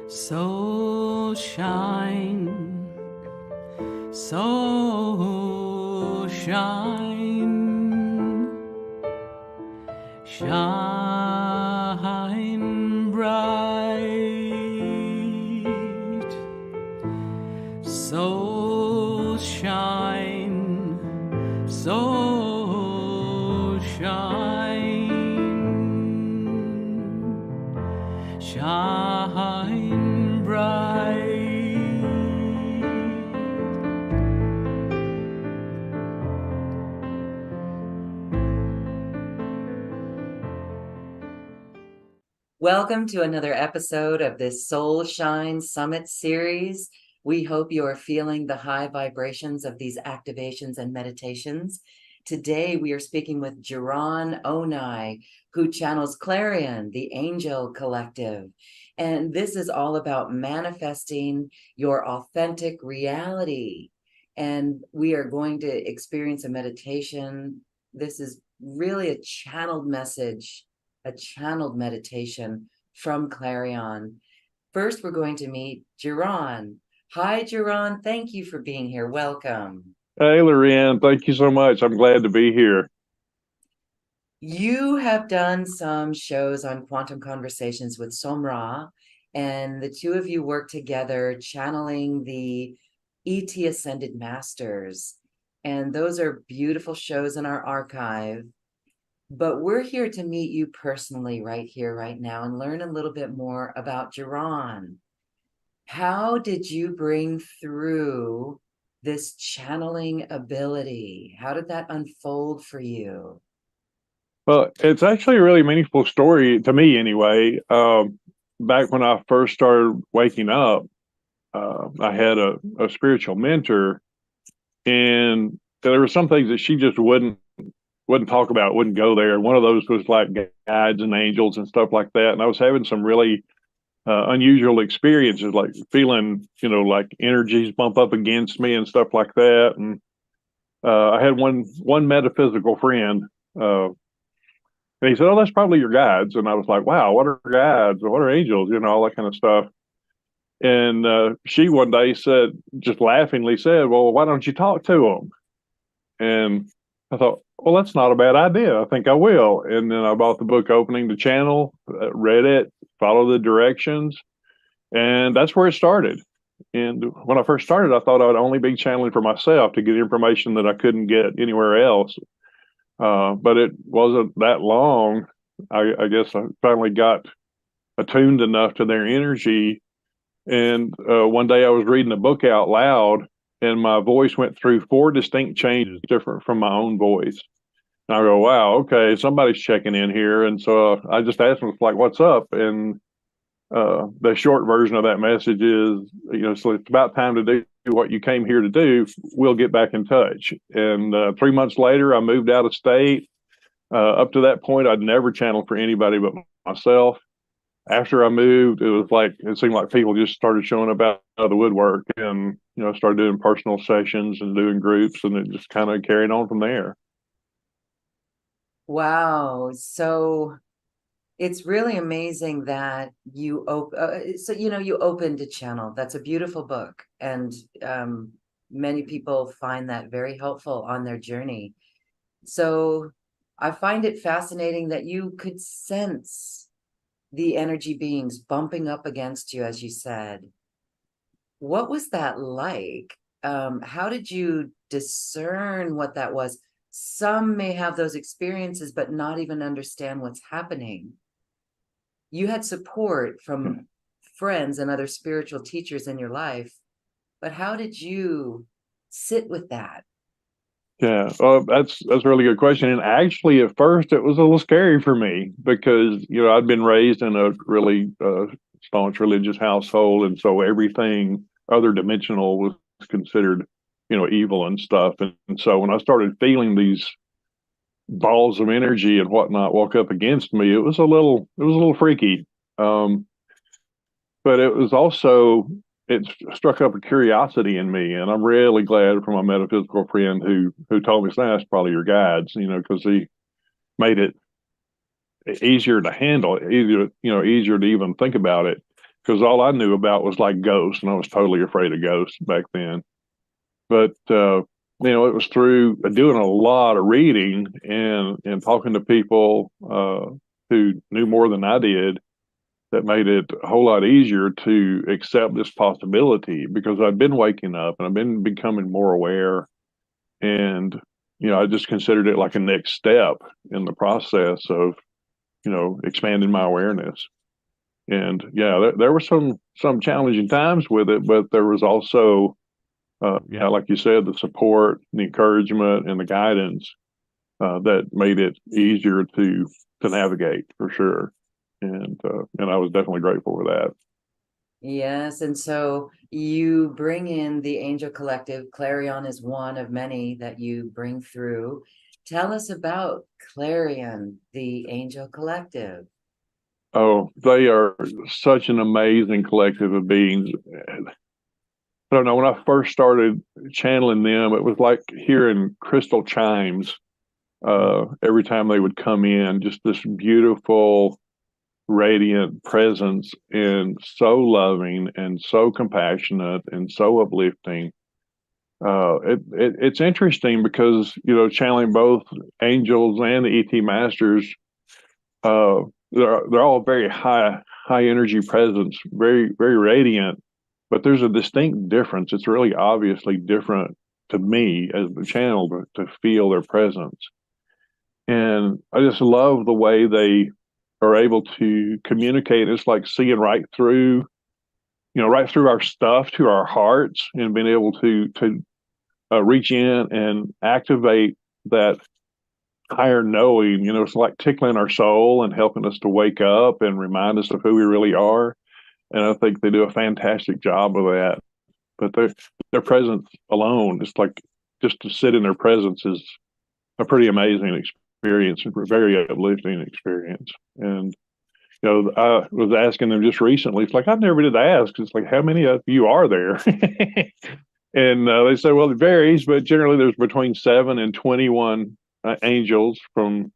So shine, so shine, shine bright. So shine, so shine, shine bright. Welcome to another episode of this Soul Shine Summit series. We hope you are feeling the high vibrations of these activations and meditations. Today, we are speaking with Jaraan Onai, who channels Clarion, the Angel Collective. And this is all about manifesting your authentic reality. And we are going to experience a meditation. This is really a channeled message, a channeled meditation from Clarion. First, we're going to meet Giron. Hi, Giron. Thank you for being here. Welcome. Hey, Lorianne, thank you so much. I'm glad to be here. You have done some shows on quantum conversations with Somra, and the two of you work together channeling the ET Ascended Masters. And those are beautiful shows in our archive. But we're here to meet you personally right here, right now, and learn a little bit more about Jaraan. How did you bring through this channeling ability? How did that unfold for you? Well, it's actually a really meaningful story to me, anyway. Back when I first started waking up, I had a spiritual mentor, and there were some things that she just wouldn't talk about, wouldn't go there. And one of those was like guides and angels and stuff like that. And I was having some really unusual experiences, like feeling, like energies bump up against me and stuff like that. And I had one metaphysical friend. And he said, "Oh, that's probably your guides." And I was like, "Wow, what are guides? What are angels? All that kind of stuff." And she one day said, just laughingly said, "Well, why don't you talk to them?" And I thought, well, that's not a bad idea. I think I will. And then I bought the book Opening the Channel, read it, followed the directions, and that's where it started. And when I first started, I thought I would only be channeling for myself to get information that I couldn't get anywhere else. But it wasn't that long. I guess I finally got attuned enough to their energy. And one day I was reading a book out loud, and my voice went through four distinct changes, different from my own voice. And I go, wow, okay, somebody's checking in here. And so I just asked them, like, what's up? And the short version of that message is, so it's about time to do what you came here to do. We'll get back in touch. And 3 months later, I moved out of state. Up to that point, I'd never channeled for anybody but myself. After I moved, it seemed like people just started showing up out of the woodwork, and started doing personal sessions and doing groups, and it just kind of carried on from there. Wow. So it's really amazing that you you opened a channel. That's a beautiful book, and many people find that very helpful on their journey. So I find it fascinating that you could sense the energy beings bumping up against you, as you said. What was that like? How did you discern what that was? Some may have those experiences, but not even understand what's happening. You had support from friends and other spiritual teachers in your life, but how did you sit with that? Yeah, that's a really good question. And actually, at first, it was a little scary for me because I'd been raised in a really staunch religious household, and so everything other dimensional was considered evil and stuff. And so when I started feeling these balls of energy and whatnot walk up against me, it was a little freaky. Um, but it struck up a curiosity in me, and I'm really glad for my metaphysical friend who told me, that's probably your guides, because he made it easier to handle, easier to even think about it. because all I knew about was like ghosts, and I was totally afraid of ghosts back then. But it was through doing a lot of reading and talking to people who knew more than I did that made it a whole lot easier to accept this possibility, because I'd been waking up and I've been becoming more aware, and I just considered it like a next step in the process of expanding my awareness. And yeah, there were some challenging times with it, but there was also like you said, the support, the encouragement, and the guidance that made it easier to navigate, for sure. And I was definitely grateful for that. Yes, and so you bring in the Angel Collective. Clarion is one of many that you bring through. Tell us about Clarion, the Angel Collective. Oh, they are such an amazing collective of beings. I don't know, when I first started channeling them, it was like hearing crystal chimes every time they would come in, just this beautiful, radiant presence, and so loving and so compassionate and so uplifting. It's interesting because, channeling both angels and the ET masters, uh, they're all very high energy presence, very, very radiant, but there's a distinct difference. It's really obviously different to me as the channel to feel their presence. And I just love the way they are able to communicate. It's like seeing right through, right through our stuff to our hearts, and being able to reach in and activate that higher knowing. It's like tickling our soul and helping us to wake up and remind us of who we really are. And I think they do a fantastic job of that. But their presence alone, it's like just to sit in their presence is a pretty amazing experience, a very uplifting experience. And I was asking them just recently. It's like I never did ask. It's like, how many of you are there? And they said, well, it varies, but generally there's between 7 and 21 angels from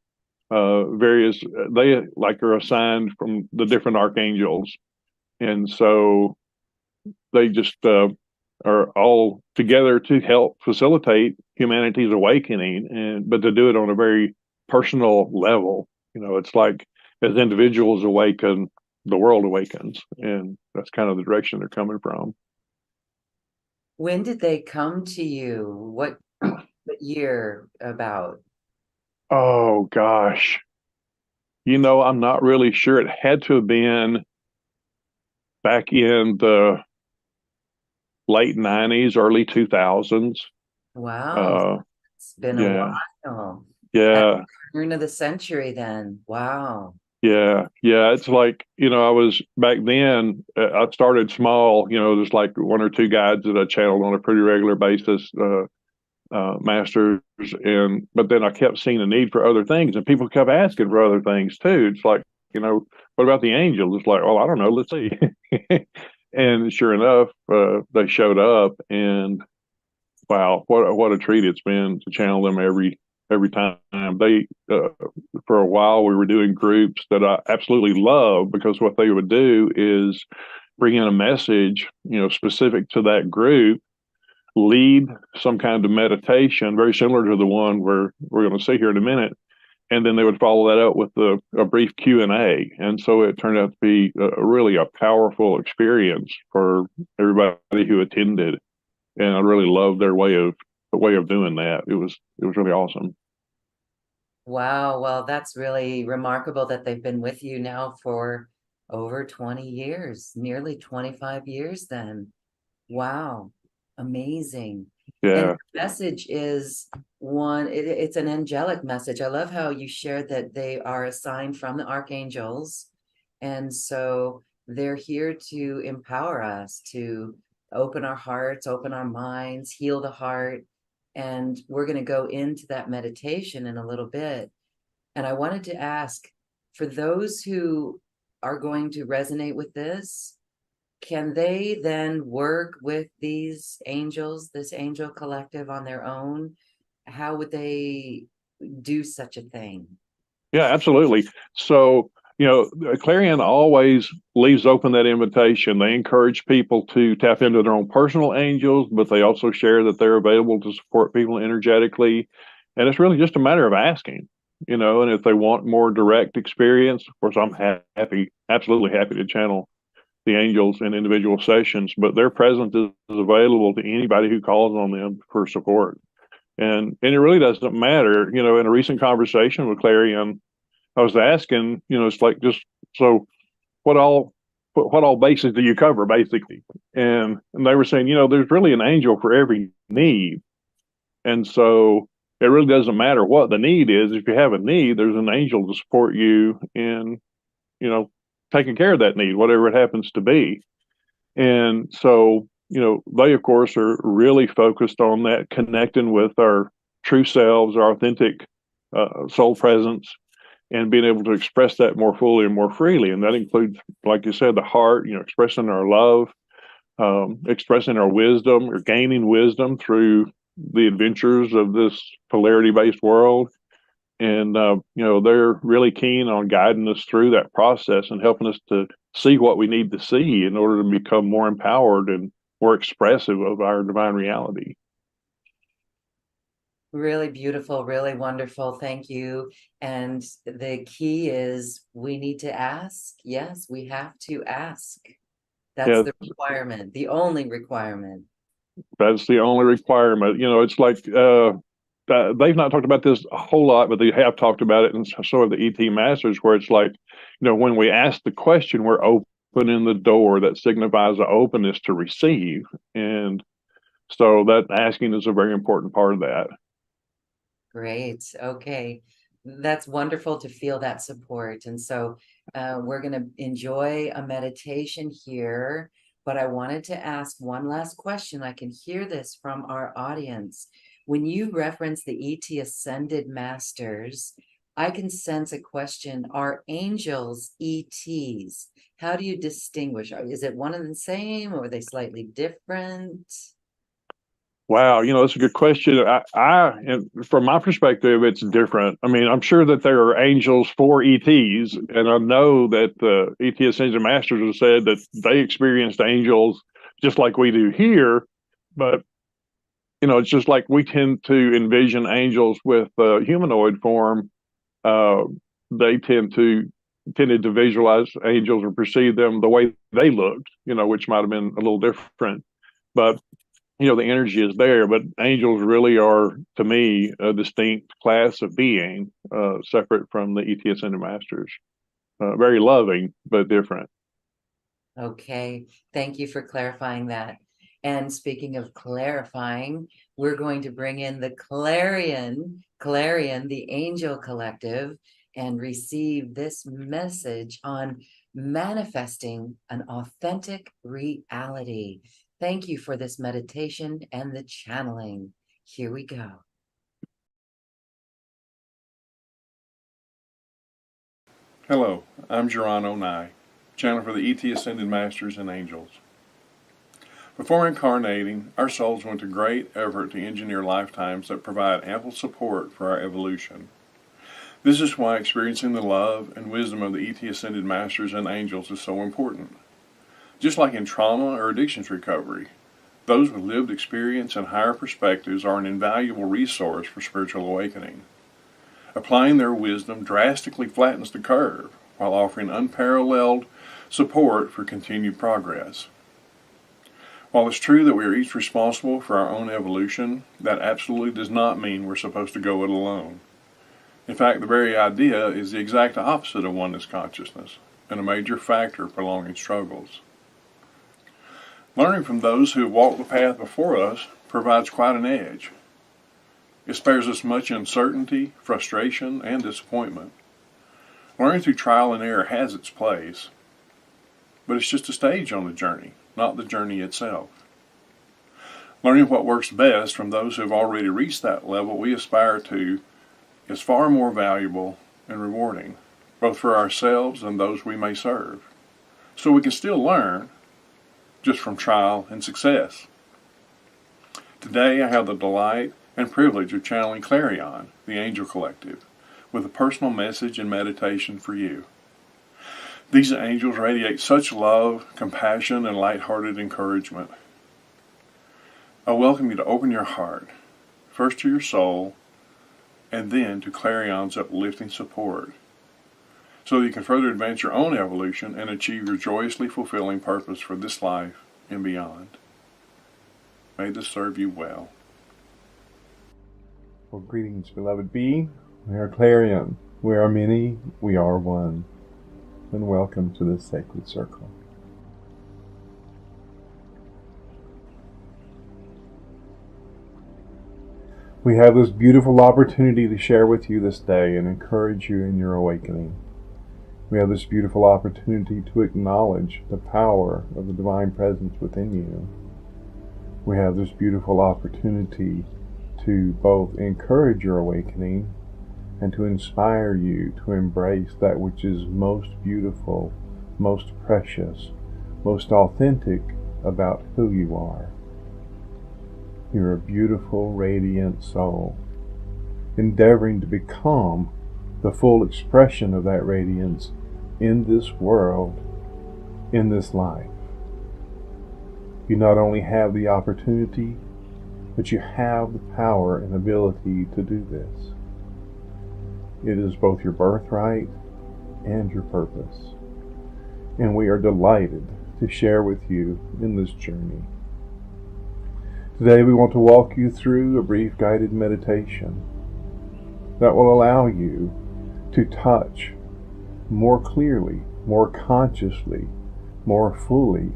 various. They are assigned from the different archangels, and so they just are all together to help facilitate humanity's awakening, but to do it on a very personal level. It's like as individuals awaken, the world awakens, and that's kind of the direction they're coming from. When did they come to you? What year about? Oh gosh, I'm not really sure. It had to have been back in the late 90s, early 2000s. Wow, it's been a while. At Yeah. the turn of the century then. Wow. Yeah. It's like, I was back then, I started small, there's like one or two guides that I channeled on a pretty regular basis, masters. But then I kept seeing a need for other things, and people kept asking for other things too. It's like, what about the angels? It's like, oh, I don't know. Let's see. And sure enough, they showed up, and wow, what a treat it's been to channel them every time. They for a while we were doing groups that I absolutely love, because what they would do is bring in a message, specific to that group, lead some kind of meditation, very similar to the one we're going to see here in a minute, and then they would follow that up with a brief Q&A. And so it turned out to be really a powerful experience for everybody who attended. And I really loved their way of doing that. It was really awesome. Wow. Well, that's really remarkable that they've been with you now for over 20 years, nearly 25 years then. Wow. Amazing. And Yeah. the message is it's an angelic message. I love how you shared that they are assigned from the archangels. And so they're here to empower us, to open our hearts, open our minds, heal the heart. And we're going to go into that meditation in a little bit. And I wanted to ask, for those who are going to resonate with this, can they then work with these angels, this angel collective, on their own? How would they do such a thing? Yeah, absolutely. So Clarion always leaves open that invitation. They encourage people to tap into their own personal angels, but they also share that they're available to support people energetically. And it's really just a matter of asking, and if they want more direct experience, of course, I'm happy, absolutely happy to channel the angels in individual sessions, but their presence is available to anybody who calls on them for support. And it really doesn't matter. In a recent conversation with Clarion, I was asking, it's like, just so what all bases do you cover, basically? And they were saying, there's really an angel for every need. And so it really doesn't matter what the need is. If you have a need, there's an angel to support you in, taking care of that need, whatever it happens to be. And so, they, of course, are really focused on that, connecting with our true selves, our authentic soul presence, and being able to express that more fully and more freely. And that includes, like you said, the heart, expressing our love, expressing our wisdom, or gaining wisdom through the adventures of this polarity-based world. And, they're really keen on guiding us through that process and helping us to see what we need to see in order to become more empowered and more expressive of our divine reality. Really beautiful, really wonderful. Thank you. And the key is we need to ask. Yes, we have to ask. That's the requirement, the only requirement. That's the only requirement. It's like they've not talked about this a whole lot, but they have talked about it, and so have the ET masters, where it's like, when we ask the question, we're opening the door that signifies the openness to receive. And so that asking is a very important part of that. Great. Okay. That's wonderful to feel that support. And so we're going to enjoy a meditation here, but I wanted to ask one last question. I can hear this from our audience. When you reference the ET Ascended Masters, I can sense a question. Are angels ETs? How do you distinguish? Is it one and the same, or are they slightly different? Wow, that's a good question. And from my perspective, it's different. I mean, I'm sure that there are angels for ETs, and I know that the ET Ascended Masters have said that they experienced angels just like we do here. But it's just like we tend to envision angels with humanoid form. They tended to visualize angels or perceive them the way they looked, which might have been a little different. But the energy is there, but angels really are, to me, a distinct class of being, separate from the ET Ascended Masters. Very loving, but different. Okay, thank you for clarifying that. And speaking of clarifying, we're going to bring in the Clarion, the Angel Collective, and receive this message on manifesting an authentic reality. Thank you for this meditation and the channeling. Here we go. Hello, I'm Jaraan Onai, channel for the ET Ascended Masters and Angels. Before incarnating, our souls went to great effort to engineer lifetimes that provide ample support for our evolution. This is why experiencing the love and wisdom of the ET Ascended Masters and Angels is so important. Just like in trauma or addictions recovery, those with lived experience and higher perspectives are an invaluable resource for spiritual awakening. Applying their wisdom drastically flattens the curve while offering unparalleled support for continued progress. While it's true that we are each responsible for our own evolution, that absolutely does not mean we're supposed to go it alone. In fact, the very idea is the exact opposite of oneness consciousness, and a major factor prolonging struggles. Learning from those who have walked the path before us provides quite an edge. It spares us much uncertainty, frustration, and disappointment. Learning through trial and error has its place, but it's just a stage on the journey, not the journey itself. Learning what works best from those who have already reached that level we aspire to is far more valuable and rewarding, both for ourselves and those we may serve. So we can still learn, just from trial and success. Today I have the delight and privilege of channeling Clarion, the Angel Collective, with a personal message and meditation for you. These angels radiate such love, compassion, and lighthearted encouragement. I welcome you to open your heart, first to your soul, and then to Clarion's uplifting support, so that you can further advance your own evolution and achieve your joyously fulfilling purpose for this life and beyond. May this serve you well. Well, greetings, beloved being. We are Clarion. We are many. We are one. And welcome to this sacred circle. We have this beautiful opportunity to share with you this day and encourage you in your awakening. We have this beautiful opportunity to acknowledge the power of the divine presence within you. We have this beautiful opportunity to both encourage your awakening and to inspire you to embrace that which is most beautiful, most precious, most authentic about who you are. You're a beautiful, radiant soul, endeavoring to become the full expression of that radiance in this world, in this life. You not only have the opportunity, but you have the power and ability to do this. It is both your birthright and your purpose. And we are delighted to share with you in this journey. Today we want to walk you through a brief guided meditation that will allow you to touch more clearly, more consciously, more fully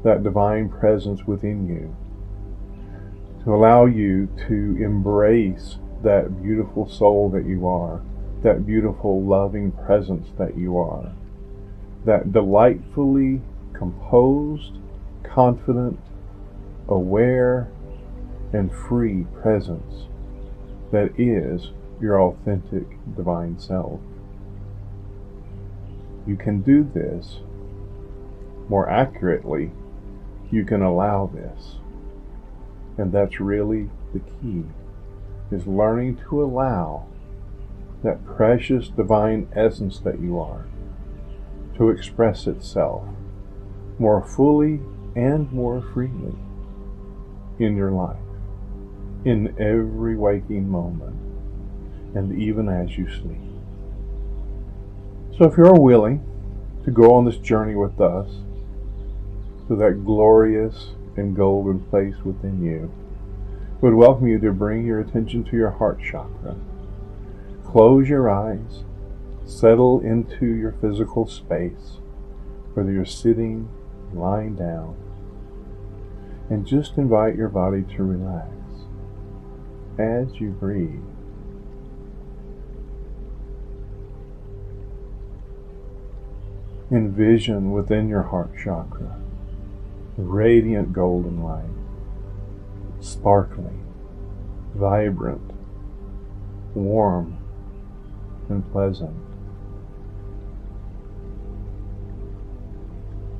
that divine presence within you. To allow you to embrace that beautiful soul that you are, that beautiful loving presence that you are, that delightfully composed, confident, aware, and free presence that is your authentic divine self. You can do this. More accurately, you can allow this. And that's really the key, is learning to allow that precious divine essence that you are to express itself more fully and more freely in your life, in every waking moment, and even as you sleep. So if you're willing to go on this journey with us to that glorious and golden place within you, we would welcome you to bring your attention to your heart chakra. Close your eyes, settle into your physical space, whether you're sitting, lying down, and just invite your body to relax as you breathe. Envision within your heart chakra radiant golden light, sparkling, vibrant, warm, and pleasant.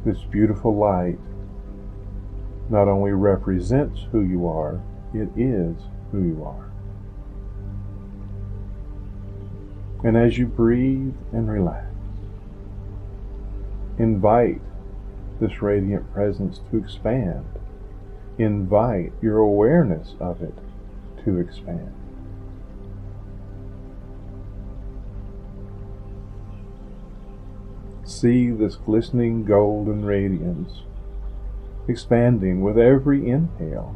This beautiful light not only represents who you are, it is who you are. And as you breathe and relax, invite this radiant presence to expand. Invite your awareness of it to expand. See this glistening golden radiance expanding with every inhale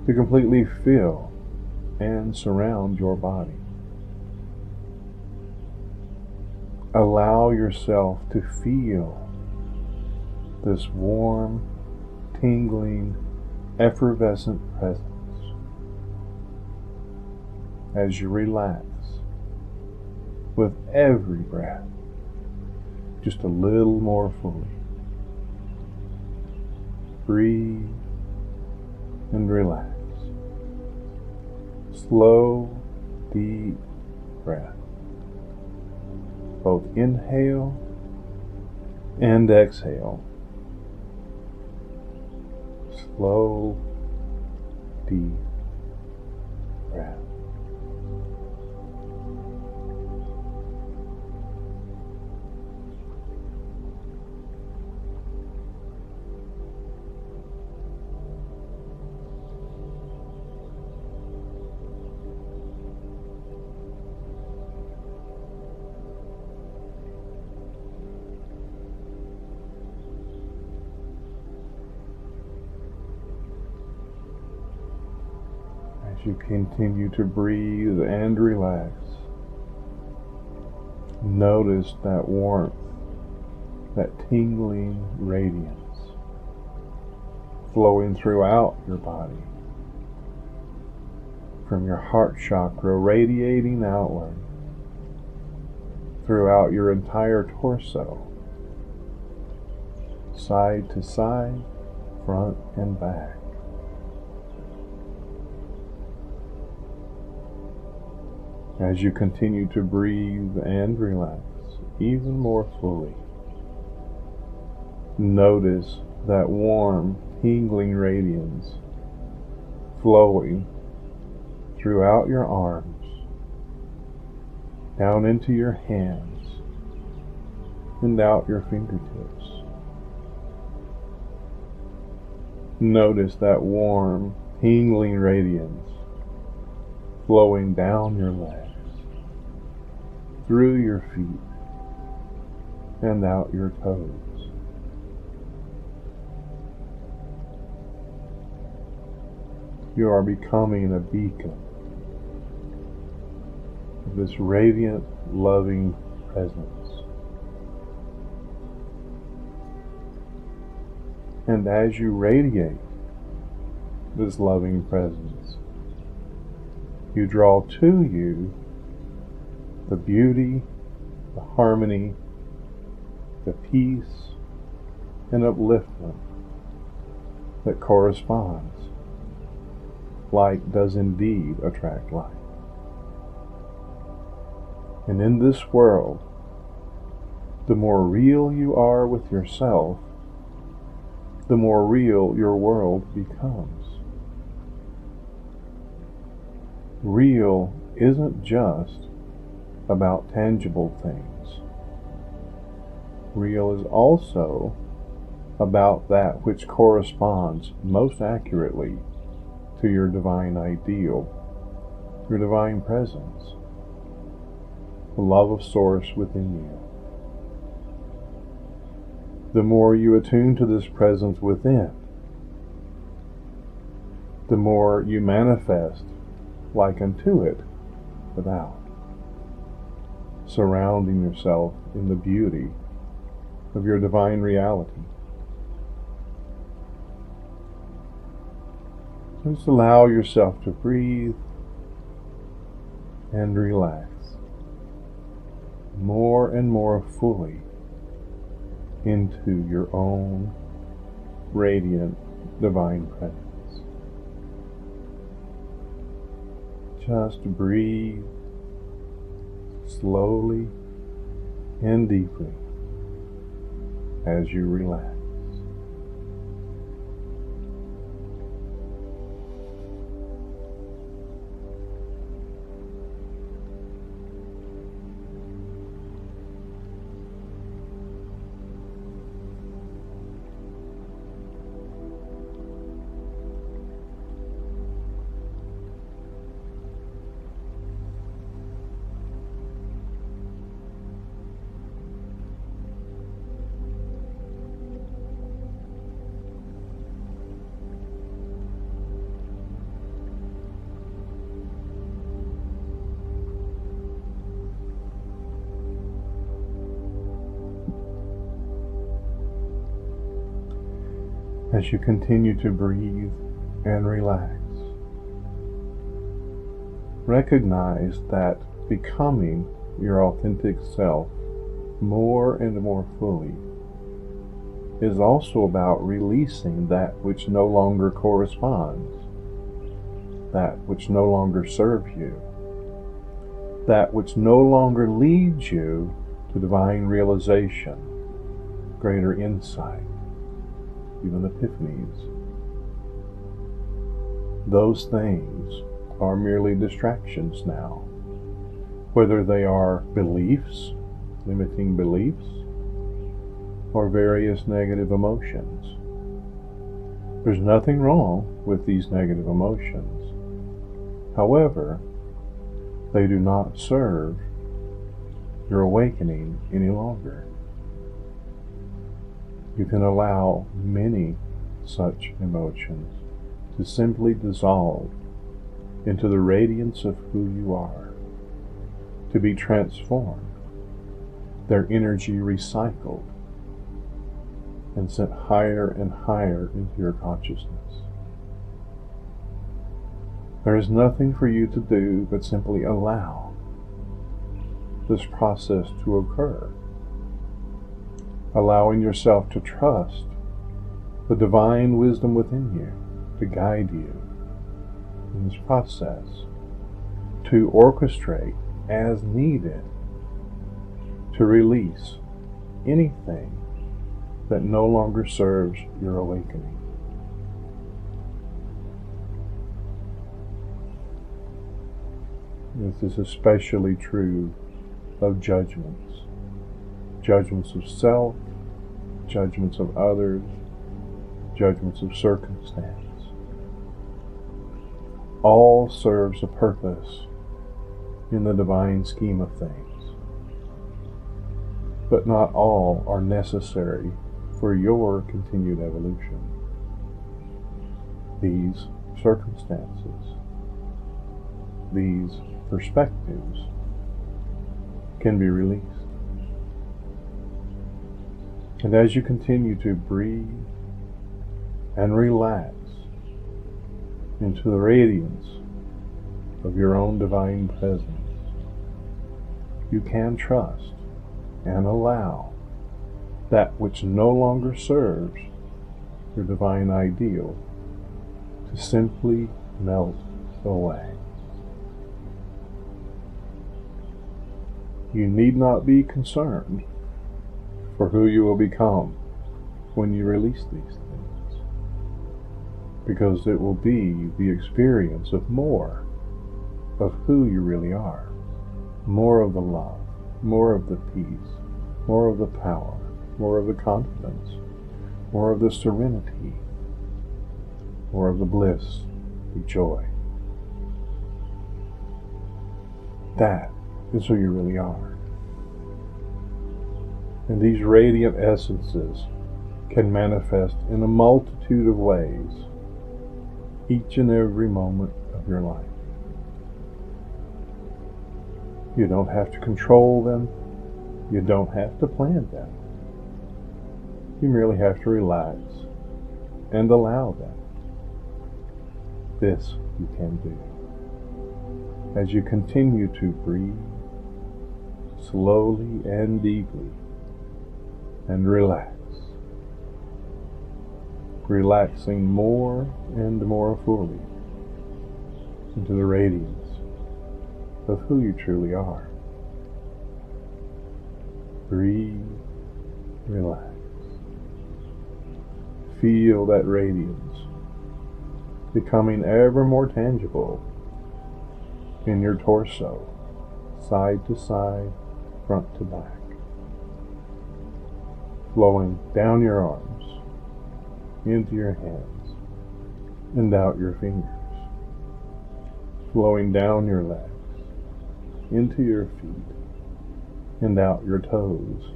to completely fill and surround your body. Allow yourself to feel this warm, tingling, effervescent presence as you relax with every breath, just a little more fully. Breathe and relax. Slow, deep breath. Both inhale and exhale. Slow, deep breath. As you continue to breathe and relax, notice that warmth, that tingling radiance flowing throughout your body, from your heart chakra radiating outward throughout your entire torso, side to side, front and back. As you continue to breathe and relax even more fully, notice that warm, tingling radiance flowing throughout your arms, down into your hands, and out your fingertips. Notice that warm, tingling radiance flowing down your legs, through your feet, and out your toes. You are becoming a beacon of this radiant, loving presence. And as you radiate this loving presence, you draw to you the beauty, the harmony, the peace, and upliftment that corresponds. Like does indeed attract like. And in this world, the more real you are with yourself, the more real your world becomes. Real isn't just about tangible things. Real is also about that which corresponds most accurately to your divine ideal, your divine presence, the love of Source within you. The more you attune to this presence within, the more you manifest like unto it without, surrounding yourself in the beauty of your divine reality. Just allow yourself to breathe and relax more and more fully into your own radiant divine presence. Just breathe slowly and deeply as you relax. As you continue to breathe and relax, recognize that becoming your authentic self more and more fully is also about releasing that which no longer corresponds, that which no longer serves you, that which no longer leads you to divine realization, greater insight, even epiphanies. Those things are merely distractions now, whether they are beliefs, limiting beliefs, or various negative emotions. There's nothing wrong with these negative emotions. However, they do not serve your awakening any longer. You can allow many such emotions to simply dissolve into the radiance of who you are, to be transformed, their energy recycled, and sent higher and higher into your consciousness. There is nothing for you to do but simply allow this process to occur, allowing yourself to trust the divine wisdom within you to guide you in this process, to orchestrate as needed, to release anything that no longer serves your awakening. This is especially true of judgments. Judgments of self, judgments of others, judgments of circumstance. All serves a purpose in the divine scheme of things, but not all are necessary for your continued evolution. These circumstances, these perspectives can be released. And as you continue to breathe and relax into the radiance of your own divine presence, you can trust and allow that which no longer serves your divine ideal to simply melt away. You need not be concerned for who you will become when you release these things, because it will be the experience of more of who you really are, more of the love, more of the peace, more of the power, more of the confidence, more of the serenity, more of the bliss, the joy. That is who you really are. And these radiant essences can manifest in a multitude of ways each and every moment of your life. You don't have to control them. You don't have to plan them. You merely have to relax and allow them. This you can do as you continue to breathe slowly and deeply and relax, relaxing more and more fully into the radiance of who you truly are. Breathe, relax. Feel that radiance becoming ever more tangible in your torso, side to side, front to back, flowing down your arms, into your hands, and out your fingers, flowing down your legs, into your feet, and out your toes,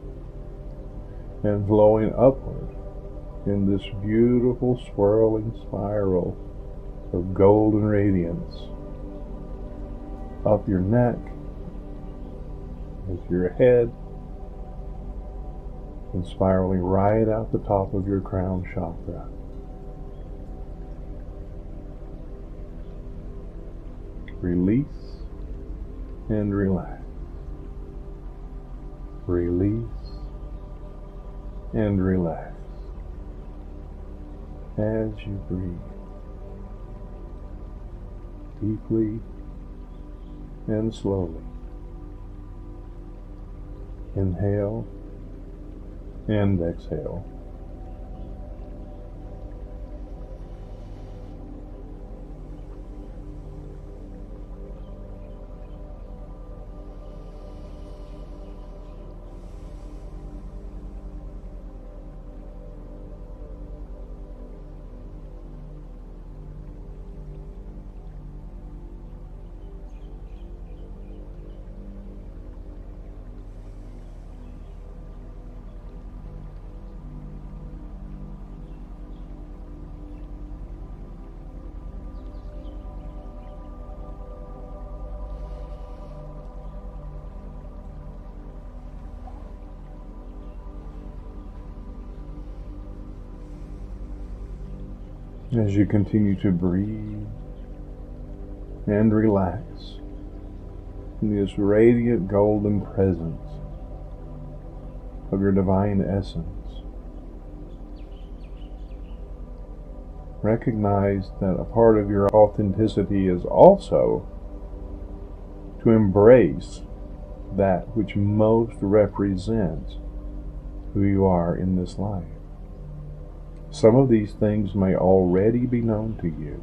and flowing upward in this beautiful swirling spiral of golden radiance up your neck, into your head, and spiraling right out the top of your crown chakra. Release and relax. Release and relax as you breathe deeply and slowly. Inhale and exhale. As you continue to breathe and relax in this radiant golden presence of your divine essence, recognize that a part of your authenticity is also to embrace that which most represents who you are in this life. Some of these things may already be known to you.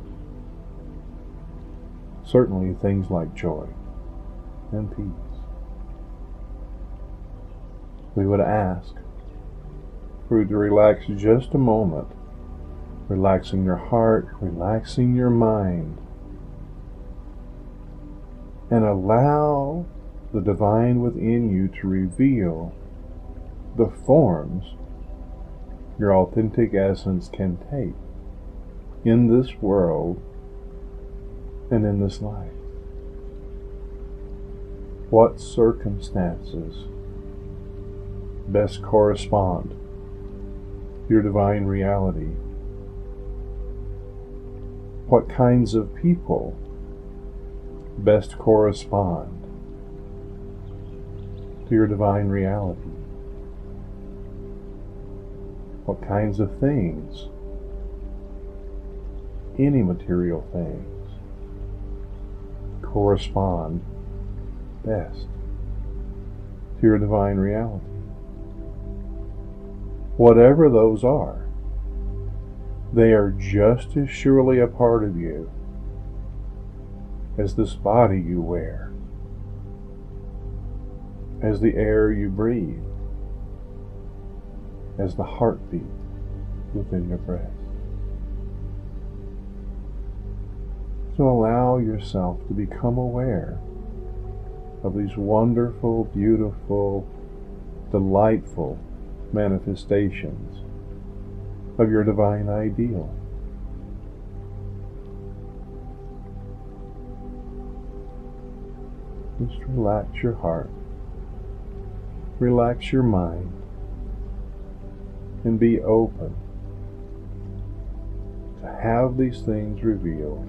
Certainly things like joy and peace. We would ask for you to relax just a moment, relaxing your heart, relaxing your mind, and allow the divine within you to reveal the forms your authentic essence can take in this world and in this life. What circumstances best correspond to your divine reality? What kinds of people best correspond to your divine reality? What kinds of things, any material things, correspond best to your divine reality? Whatever those are, they are just as surely a part of you as this body you wear, as the air you breathe, as the heartbeat within your breast. So allow yourself to become aware of these wonderful, beautiful, delightful manifestations of your divine ideal. Just relax your heart, relax your mind, and be open to have these things revealed.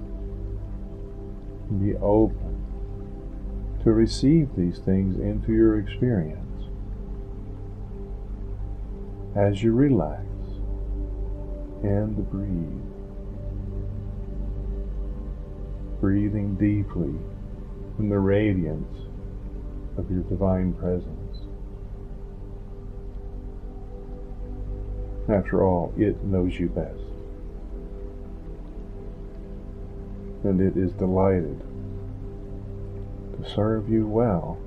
And be open to receive these things into your experience as you relax and breathe. Breathing deeply in the radiance of your divine presence. After all, it knows you best. And it is delighted to serve you well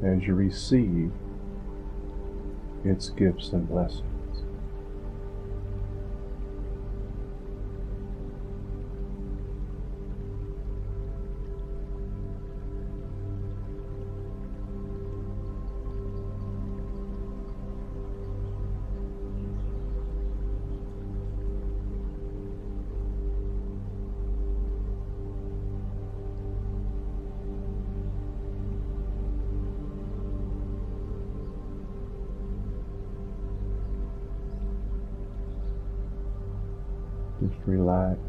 as you receive its gifts and blessings. Just relax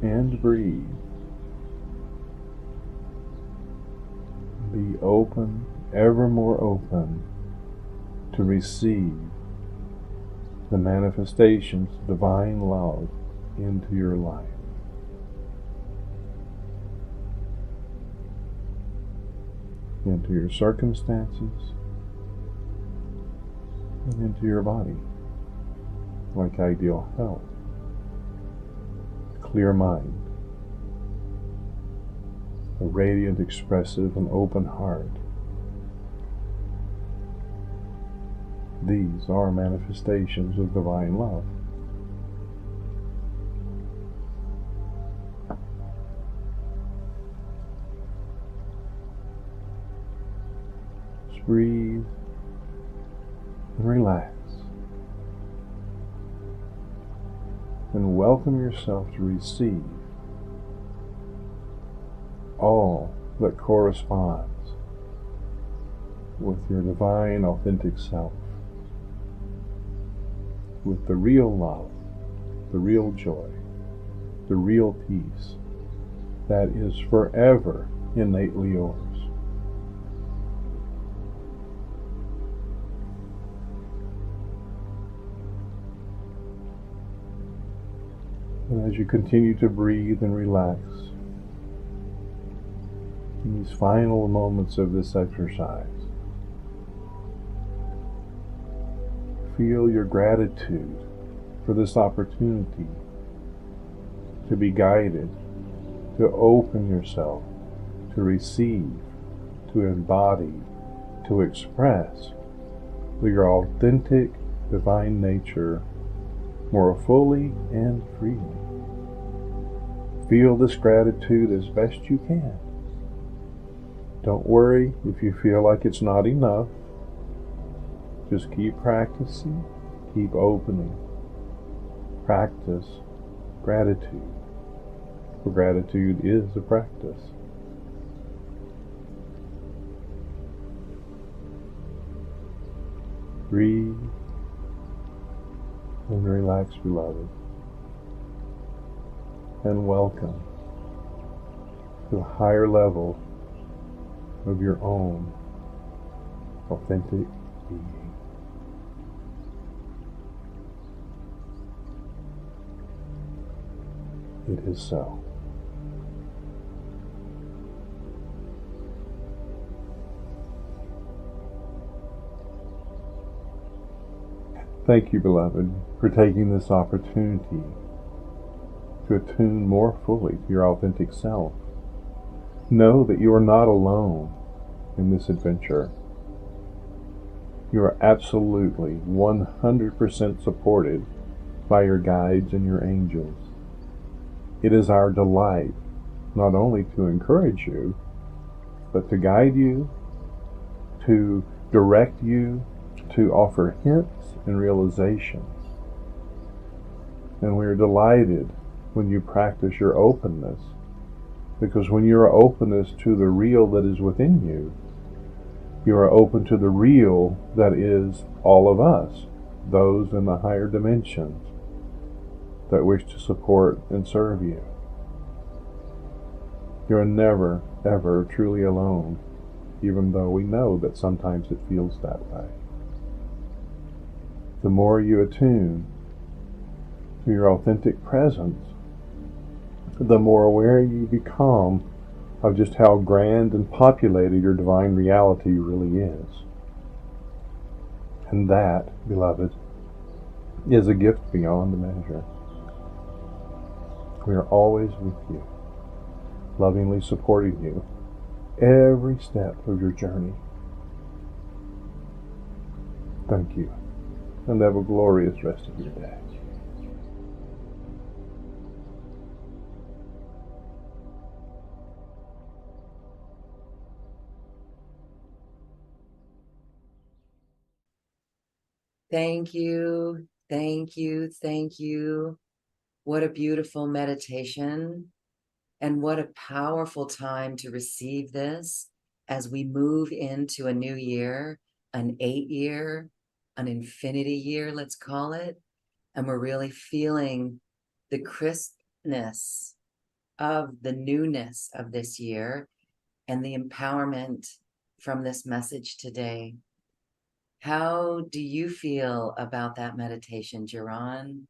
and breathe. Be open, ever more open, to receive the manifestations of divine love into your life. Into your circumstances and into your body. Like ideal health, clear mind, a radiant, expressive, and open heart. These are manifestations of divine love. Just breathe and relax. And welcome yourself to receive all that corresponds with your divine, authentic self. with the real love, the real joy, the real peace that is forever innately yours. And as you continue to breathe and relax, in these final moments of this exercise, feel your gratitude for this opportunity to be guided, to open yourself, to receive, to embody, to express your authentic divine nature more fully and freely. Feel this gratitude as best you can. Don't worry if you feel like it's not enough. Just keep practicing, keep opening. Practice gratitude, for gratitude is a practice. Breathe and relax, beloved, and welcome to a higher level of your own authentic being. It is so. Thank you, beloved, for taking this opportunity to attune more fully to your authentic self. Know that you are not alone in this adventure. You are absolutely 100% supported by your guides and your angels. It is our delight not only to encourage you, but to guide you, to direct you, to offer hints and realizations. And we are delighted when you practice your openness, because when you are openness to the real that is within you, you are open to the real that is all of us, those in the higher dimensions that wish to support and serve you. You are never, ever truly alone, even though we know that sometimes it feels that way. The more you attune to your authentic presence, the more aware you become of just how grand and populated your divine reality really is. And that, beloved, is a gift beyond measure. We are always with you, lovingly supporting you every step of your journey. Thank you, and have a glorious rest of your day. Thank you, thank you, thank you. What a beautiful meditation, and what a powerful time to receive this as we move into a new year, an 8-year, an infinity year, let's call it. And we're really feeling the crispness of the newness of this year and the empowerment from this message today. How do you feel about that meditation, Jaraan?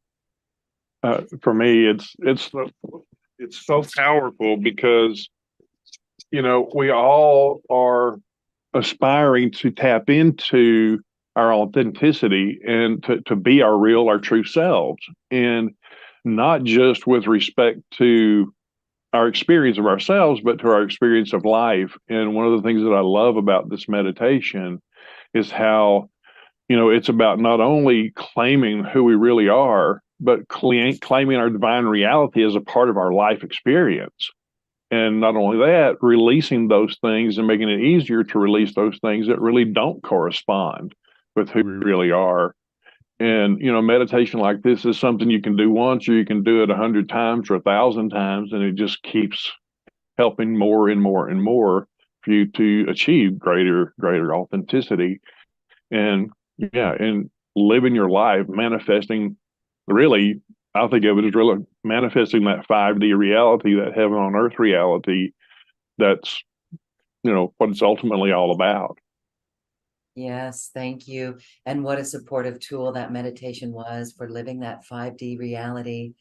For me, it's so powerful because we all are aspiring to tap into our authenticity and to be our true selves, and not just with respect to our experience of ourselves, but to our experience of life. And one of the things that I love about this meditation is how it's about not only claiming who we really are, but claiming our divine reality as a part of our life experience. And not only that, releasing those things and making it easier to release those things that really don't correspond with who we really are. And, meditation like this is something you can do once, or you can do it 100 times or 1,000 times, and it just keeps helping more and more and more for you to achieve greater authenticity. And yeah, and living your life, manifesting. Really, I think of it as really manifesting that 5D reality, that heaven on earth reality. That's, what it's ultimately all about. Yes, thank you. And what a supportive tool that meditation was for living that 5D reality.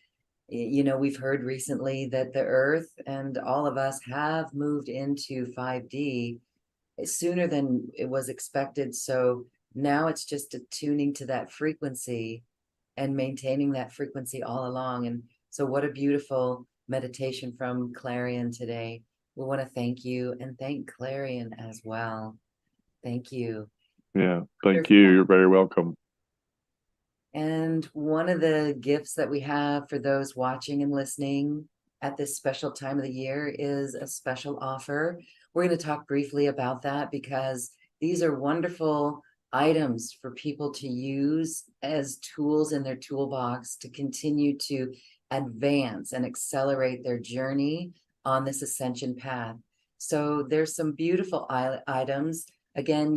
We've heard recently that the earth and all of us have moved into 5D sooner than it was expected. So now it's just attuning to that frequency and maintaining that frequency all along. And so what a beautiful meditation from Clarion today. We want to thank you and thank Clarion as well. Thank you. Yeah, thank you. You're very welcome. And one of the gifts that we have for those watching and listening at this special time of the year is a special offer. We're going to talk briefly about that because these are wonderful items for people to use as tools in their toolbox to continue to advance and accelerate their journey on this ascension path. So there's some beautiful items. Again,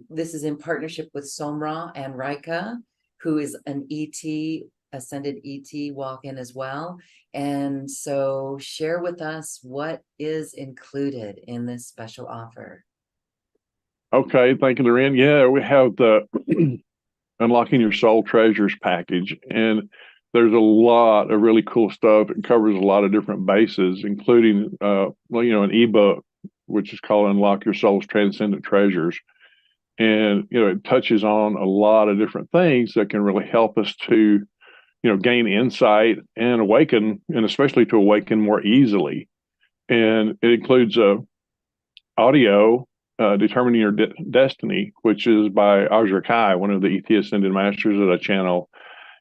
this is in partnership with Somra and Rika, who is an ET, ascended ET walk-in as well. And so share with us what is included in this special offer. Okay, thank you, Lorraine. Yeah, we have the Unlocking Your Soul Treasures package, and there's a lot of really cool stuff. It covers a lot of different bases, including, an ebook, which is called Unlock Your Soul's Transcendent Treasures. And, it touches on a lot of different things that can really help us to, gain insight and awaken, and especially to awaken more easily. And it includes audio, Determining Your Destiny, which is by Aja Kai, one of the ET Ascended Masters that I channel.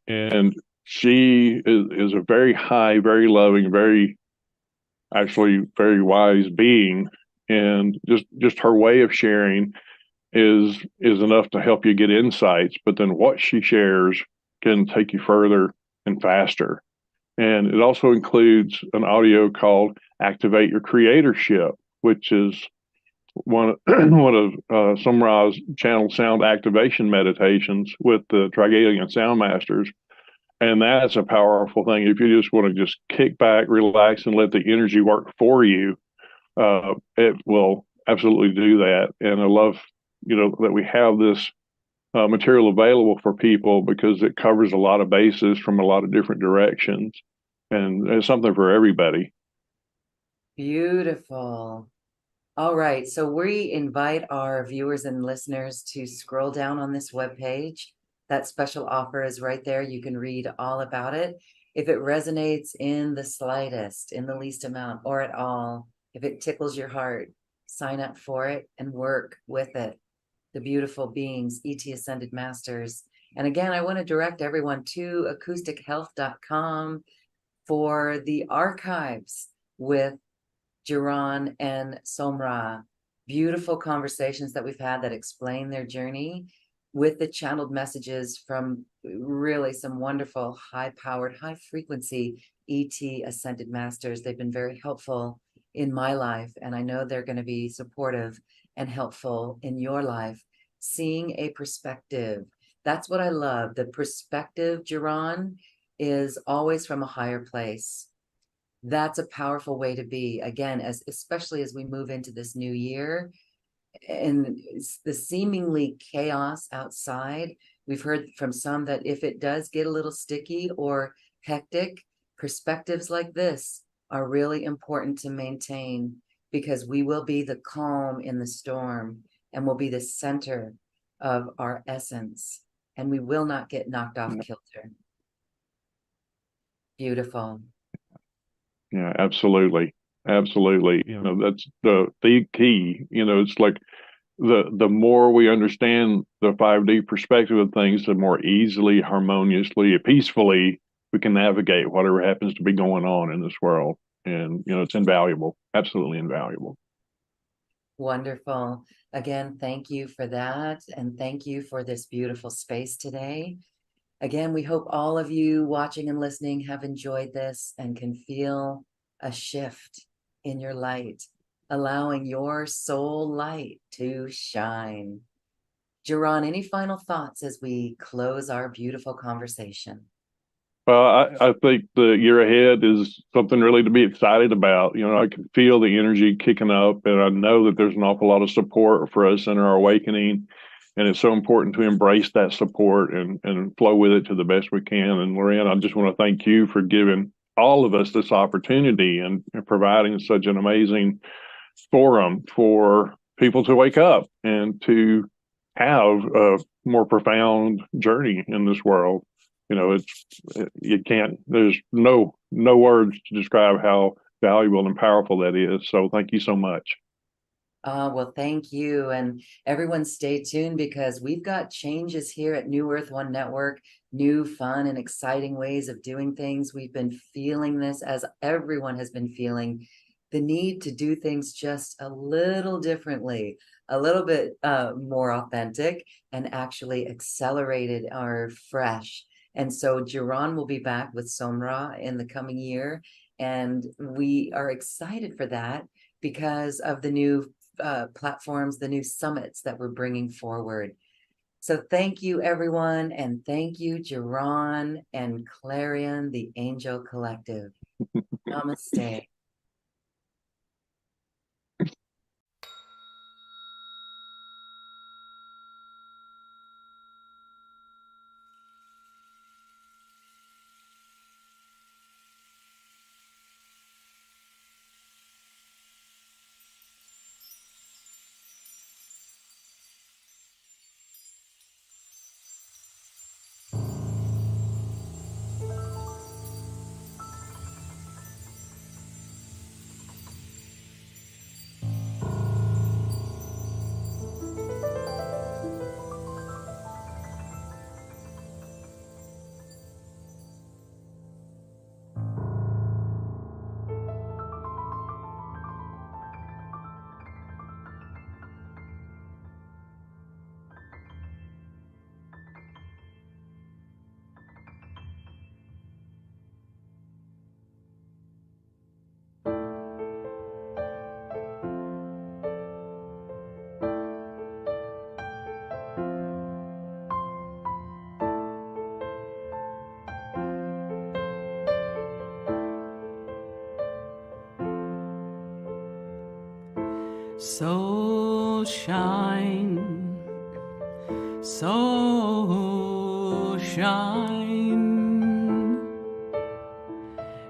And she is a very high, very loving, very wise being. And just her way of sharing is enough to help you get insights, but then what she shares can take you further and faster. And it also includes an audio called Activate Your Creatorship, which is one of Sumra's channel sound activation meditations with the Trigalian Sound Masters. And that's a powerful thing. If you just want to just kick back, relax, and let the energy work for you, it will absolutely do that. And I love, that we have this material available for people because it covers a lot of bases from a lot of different directions. And it's something for everybody. Beautiful. All right. So we invite our viewers and listeners to scroll down on this webpage. That special offer is right there. You can read all about it. If it resonates in the slightest, in the least amount, or at all, if it tickles your heart, sign up for it and work with it. The beautiful beings, ET Ascended Masters. And again, I want to direct everyone to acoustichealth.com for the archives with Jaraan and Somra. Beautiful conversations that we've had that explain their journey with the channeled messages from really some wonderful, high-powered, high-frequency ET Ascended Masters. They've been very helpful in my life, and I know they're going to be supportive and helpful in your life. Seeing a perspective. That's what I love. The perspective, Giron, is always from a higher place. That's a powerful way to be. Again, especially as we move into this new year and the seemingly chaos outside. We've heard from some that if it does get a little sticky or hectic, perspectives like this are really important to maintain, because we will be the calm in the storm and will be the center of our essence, and we will not get knocked off kilter. Beautiful. Yeah, absolutely. Absolutely. That's the key. It's like the more we understand the 5D perspective of things, the more easily, harmoniously, peacefully we can navigate whatever happens to be going on in this world. And, it's invaluable, absolutely invaluable. Wonderful. Again, thank you for that. And thank you for this beautiful space today. Again, we hope all of you watching and listening have enjoyed this and can feel a shift in your light, allowing your soul light to shine. Jaraan, any final thoughts as we close our beautiful conversation? Well, I think the year ahead is something really to be excited about. You know, I can feel the energy kicking up, and I know that there's an awful lot of support for us in our awakening. And it's so important to embrace that support and flow with it to the best we can. And Lorraine, I just want to thank you for giving all of us this opportunity and providing such an amazing forum for people to wake up and to have a more profound journey in this world. You know, you can't, there's no words to describe how valuable and powerful that is. So thank you so much. Well, thank you. And everyone stay tuned, because we've got changes here at New Earth One Network, new fun and exciting ways of doing things. We've been feeling this, as everyone has been feeling, the need to do things just a little differently, a little bit more authentic, and actually accelerated or fresh. And so Giron will be back with Somra in the coming year. And we are excited for that because of the new platforms, the new summits that we're bringing forward. So thank you, everyone. And thank you, Jaraan and Clarion, the Angel Collective. Namaste. So shine, so shine,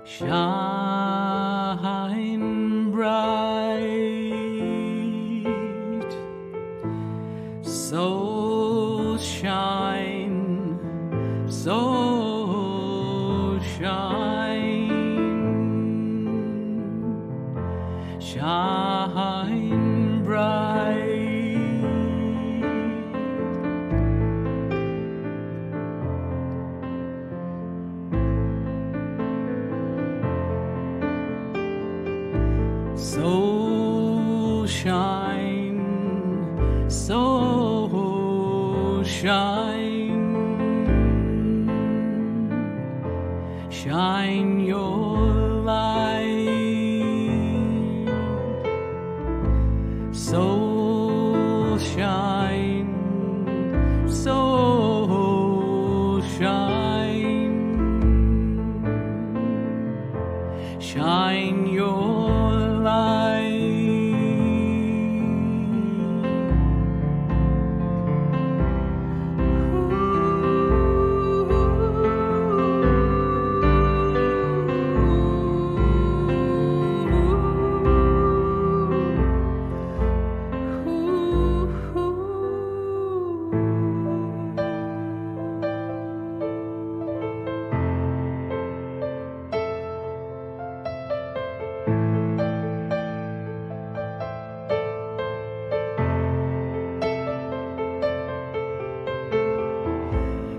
shine bright. So shine, so shine, shine bright. So shine, so shine, shine your light. So shine, so shine, shine your light.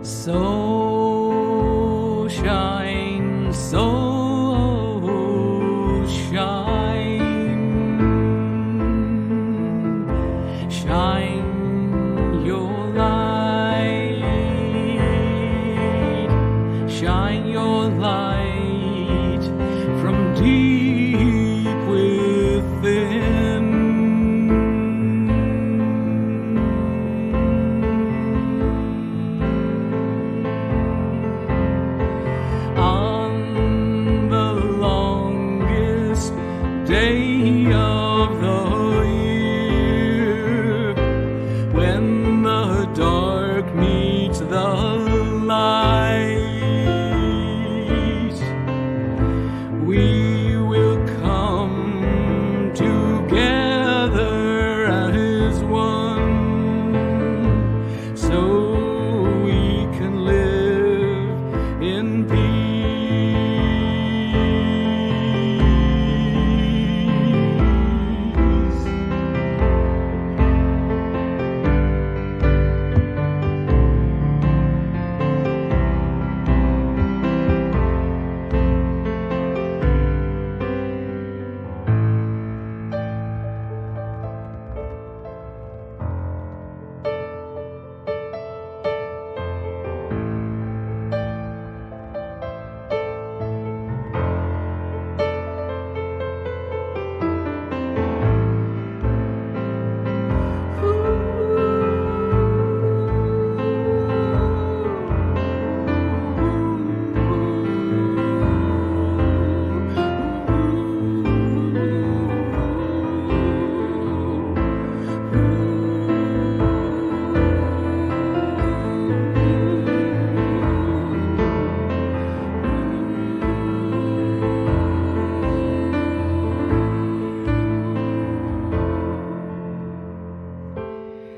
So shine, so shine, shine your light, shine your light from deep within.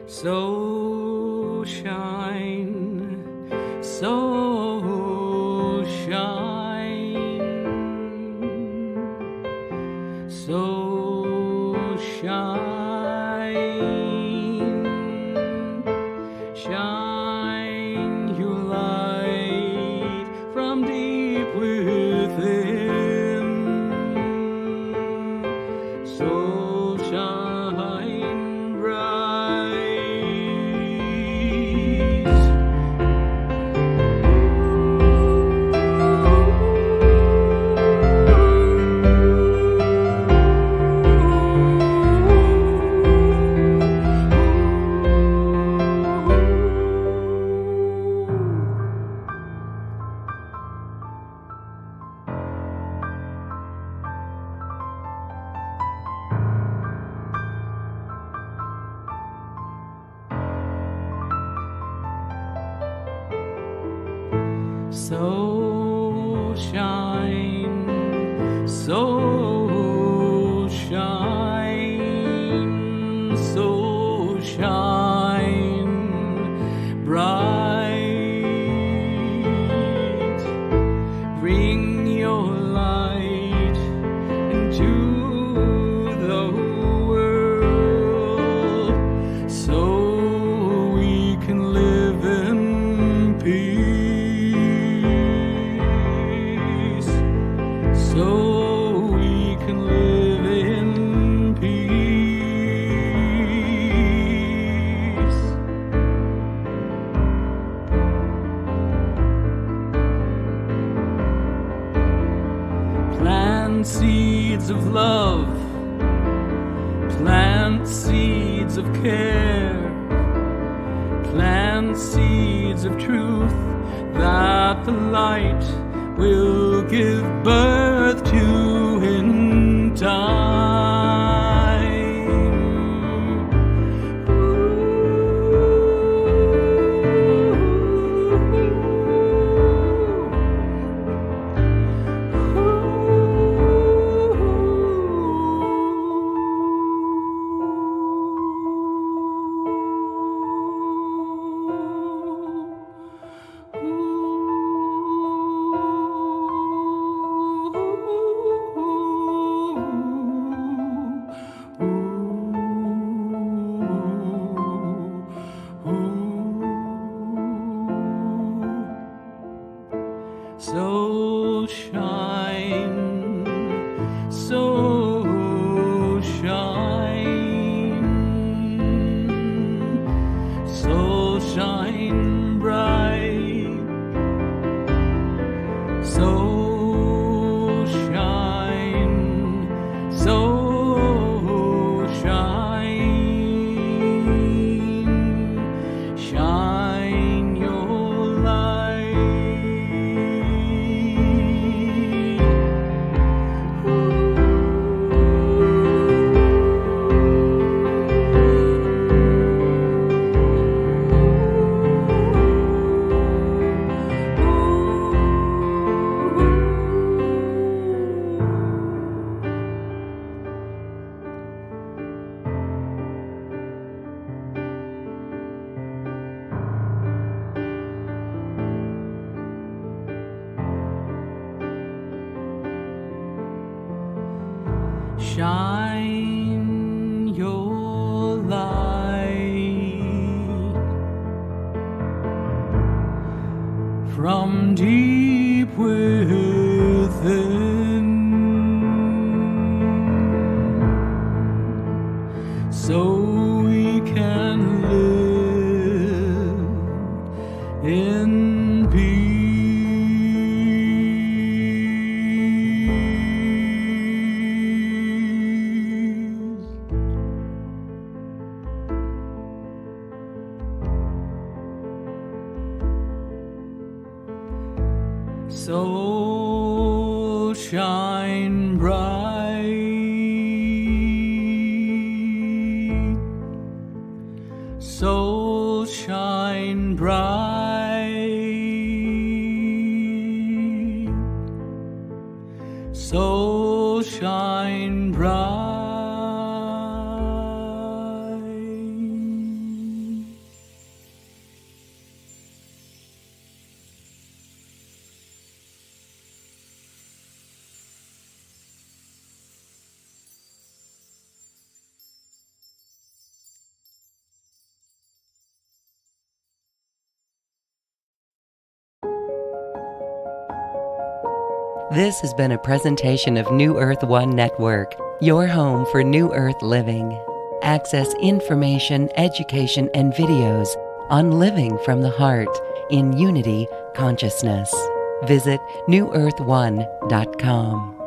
so shine, so shine, so shine, shine your light from deep within, so shine bright. So shine, so shine, so shine bright. Bring your light into the world so we can live in peace. So we can live in peace. Plant seeds of love, plant seeds of care, plant seeds of truth that the light will give birth to in time. So shine, so shine, so shine bright, so shine, so shine, shine your light. Shine your light from deep within, so we can live in peace. So shine bright, so shine bright, so shine bright. This has been a presentation of New Earth One Network, your home for New Earth living. Access information, education, and videos on living from the heart in unity consciousness. Visit newearth1.com.